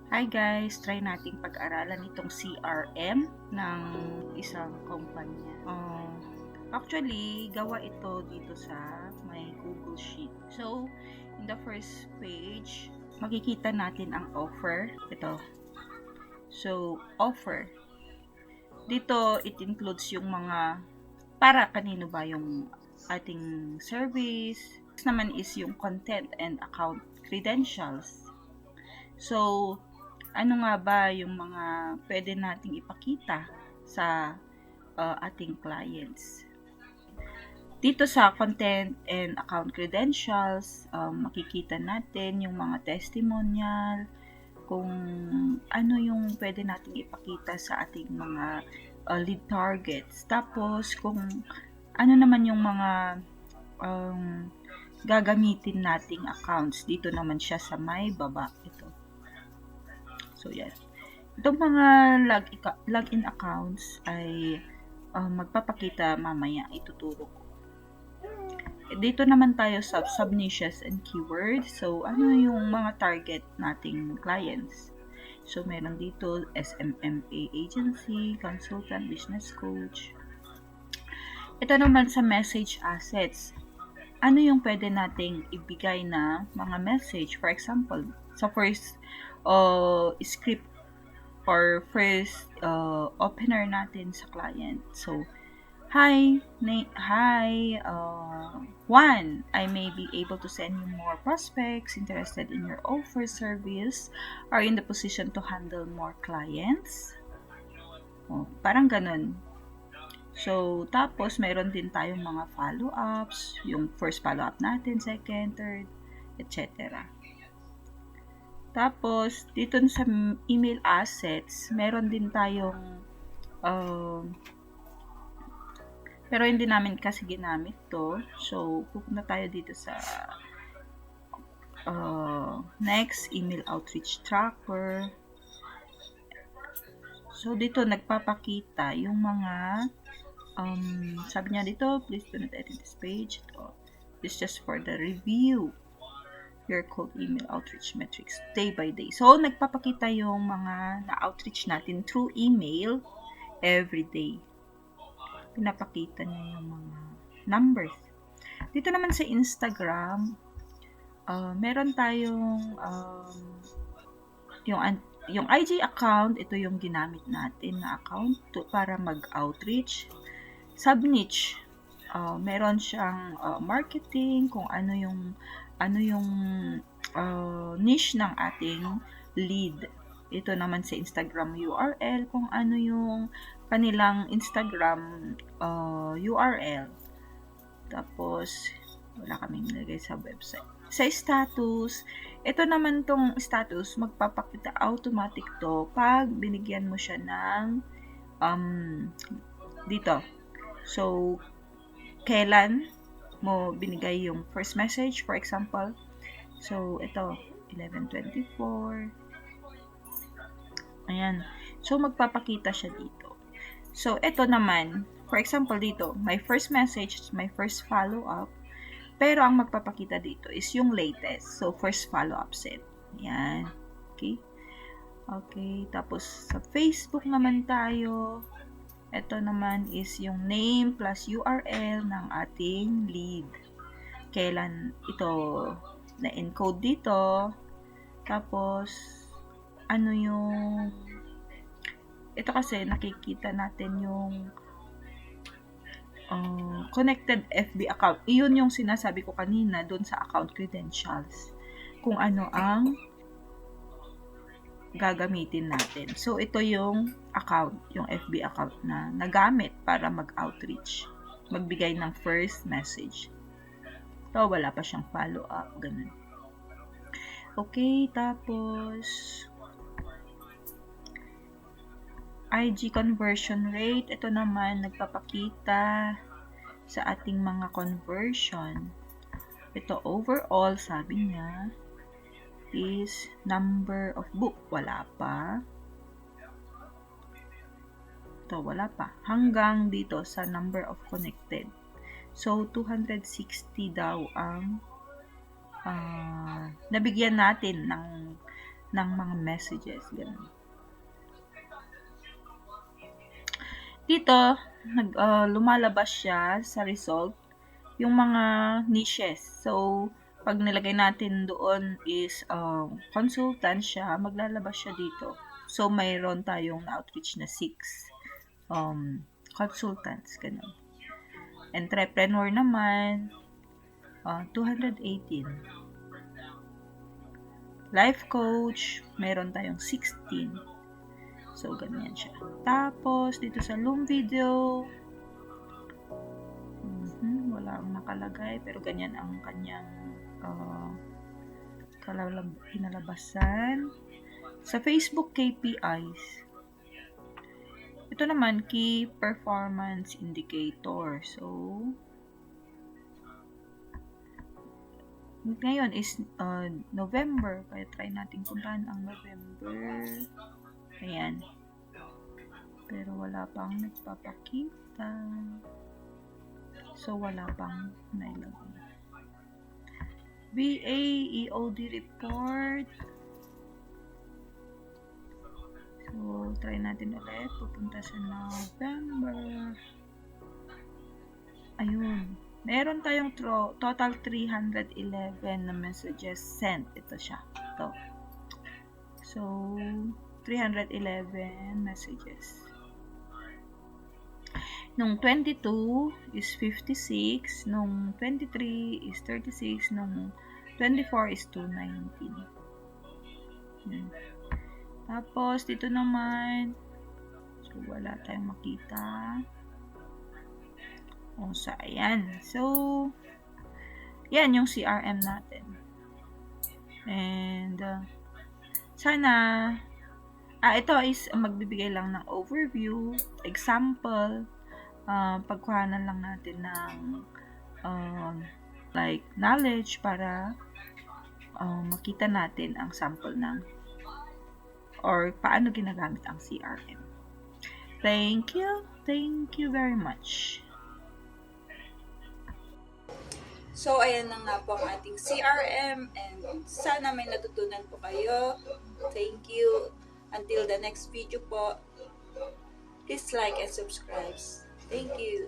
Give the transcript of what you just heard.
Hi guys, try nating pag-aralan itong CRM ng isang kumpanya. Actually, gawa ito dito sa may Google Sheet. So, in the first page, makikita natin ang offer. Ito. So, offer. Dito, it includes yung mga para kanino ba yung ating service. Next naman is yung content and account credentials. So, ano nga ba yung mga pwede nating ipakita sa ating clients? Dito sa content and account credentials, makikita natin yung mga testimonial, kung ano yung pwede nating ipakita sa ating mga lead targets. Tapos, kung ano naman yung mga gagamitin nating accounts. Dito naman siya sa may baba. Ito. So, yan. Itong mga login accounts ay magpapakita mamaya, ituturo ko. Dito naman tayo sa sub-niches and keywords. So, ano yung mga target nating clients? So, meron dito SMMA agency, consultant, business coach. Ito naman sa message assets. Ano yung pwede nating ibigay na mga message? For example, sa first script or first opener natin sa client. So, hi, Juan, I may be able to send you more prospects interested in your offer service. Are you in the position to handle more clients? Parang ganun. So, tapos meron din tayong mga follow-ups, yung first follow-up natin, second, third, etc. Tapos, dito sa email assets, meron din tayong pero hindi namin kasi ginamit to. So, pupunta tayo dito sa next, email outreach tracker. So, dito nagpapakita yung mga sabi niya dito, please do not edit this page. Ito, this is just for the review your cold email outreach metrics day by day. So, nagpapakita yung mga na-outreach natin through email every day. Pinapakita niya yung mga numbers. Dito naman sa Instagram, meron tayong yung IG account, ito yung ginamit natin na account para mag-outreach. Sub-niche, meron siyang marketing, kung ano yung niche ng ating lead. Ito naman sa Instagram URL, kung ano yung kanilang Instagram URL. Tapos, wala kaming nilagay sa website. Sa status, ito naman tong status, magpapakita automatic to pag binigyan mo siya ng dito. So, kailan mo binigay yung first message, for example. So, ito, 11:24. Ayan. So, magpapakita siya dito. So, ito naman, for example dito, my first message, my first follow-up, pero ang magpapakita dito is yung latest. So, first follow-up set. Ayan. Okay? Okay. Tapos, sa Facebook naman tayo, ito naman is yung name plus URL ng ating lead. Kailan ito na-encode dito. Tapos, ano yung ito kasi nakikita natin yung connected FB account. Iyon yung sinasabi ko kanina doon sa account credentials. Kung ano ang gagamitin natin. So, ito yung account, yung FB account na nagamit para mag-outreach. Magbigay ng first message. So, wala pa siyang follow-up. Ganun. Okay, tapos IG conversion rate. Ito naman, nagpapakita sa ating mga conversion. Ito, overall, sabi niya, is number of book. Wala pa. Ito, wala pa. Hanggang dito sa number of connected. So, 260 daw ang nabigyan natin ng ng mga messages. Ganun. Dito, lumalabas siya sa result yung mga niches. So, pag nilagay natin doon is consultant siya, maglalabas siya dito. So, mayroon tayong na-outreach na 6 consultants. Ganun. Entrepreneur naman, 218. Life coach, meron tayong 16. So, ganyan siya. Tapos, dito sa Loom video, wala ang nakalagay, pero ganyan ang kanyang kinalabasan. Sa Facebook KPIs, ito naman, Key Performance Indicator. So, ngayon is November, kaya try natin puntahan ang November. Ayan. Pero wala pang nagpapakita. So, wala pang nailagay. BA EOD report. So, try natin ulit. Pupunta sa November. Ayun. Meron tayong total 311 na messages sent. Ito siya. Ito. So, 311 messages. Nung 22 is 56, nung 23 is 36, nung 24 is 219. Tapos, dito naman, so, wala tayong makita. So, ayan. So, yan yung CRM natin. And, sana, ito is magbibigay lang ng overview, example, pagkuhanan lang natin ng like knowledge para makita natin ang sample ng or paano ginagamit ang CRM. Thank you very much. So, ayan na nga po ang ating CRM and sana may natutunan po kayo. Thank you. Until the next video po, please like and subscribe. Thank you.